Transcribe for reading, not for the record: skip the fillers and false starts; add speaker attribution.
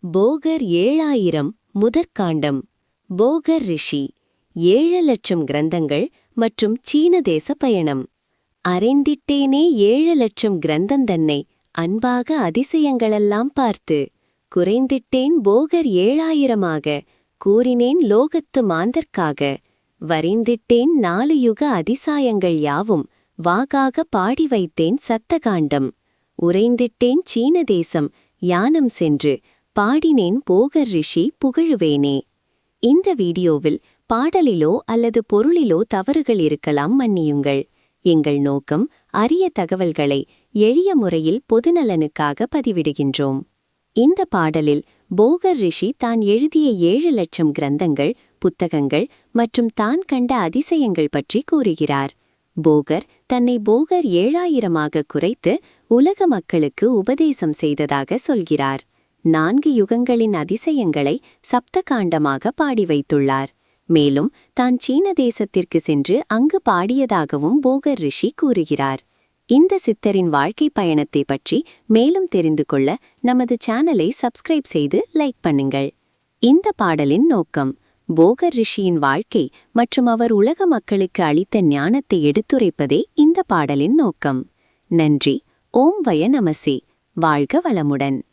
Speaker 1: போகர் 7000 முதற்காண்டம். போகர் ரிஷி 7,00,000 கிரந்தங்கள் மற்றும் சீன தேச பயணம். அறைந்திட்டேனே 7,00,000 கிரந்தந்தன்னை அன்பாக அதிசயங்களெல்லாம் பார்த்து. குறைந்திட்டேன் போகர் 7000 கூறினேன் லோகத்து மாந்தர்க்காக. வரைந்திட்டேன் 4 யுக அதிசாயங்கள் யாவும் வாகாக பாடி வைத்தேன் சத்தகாண்டம். உறைந்திட்டேன் சீன தேசம் யானம் சென்று பாடினேன் போகர் ரிஷி புகழுவேனே. இந்த வீடியோவில் பாடலிலோ அல்லது பொருளிலோ தவறுகள் இருக்கலாம், மன்னியுங்கள். எங்கள் நோக்கம் அரிய தகவல்களை எளிய முறையில் பொதுநலனுக்காக பதிவிடுகின்றோம். இந்த பாடலில் போகர் ரிஷி தான் எழுதிய 7,00,000 கிரந்தங்கள், புத்தகங்கள் மற்றும் தான் கண்ட அதிசயங்கள் பற்றி கூறுகிறார். போகர் தன்னை போகர் 7000 குறைத்து உலக மக்களுக்கு உபதேசம் செய்ததாக சொல்கிறார். 4 யுகங்களின் அதிசயங்களை சப்தகாண்டமாக பாடி வைத்துள்ளார். மேலும் தான் சீன தேசத்திற்கு சென்று அங்கு பாடியதாகவும் போகர் ரிஷி கூறுகிறார். இந்த சித்தரின் வாழ்க்கை பயணத்தை பற்றி மேலும் தெரிந்து கொள்ள நமது சேனலை சப்ஸ்கிரைப் செய்து லைக் பண்ணுங்கள். இந்த பாடலின் நோக்கம் போகர் ரிஷியின் வாழ்க்கை மற்றும் அவர் உலக மக்களுக்கு அளித்த ஞானத்தை எடுத்துரைப்பதே இந்த பாடலின் நோக்கம். நன்றி. ஓம் வய நமசே. வாழ்க வளமுடன்.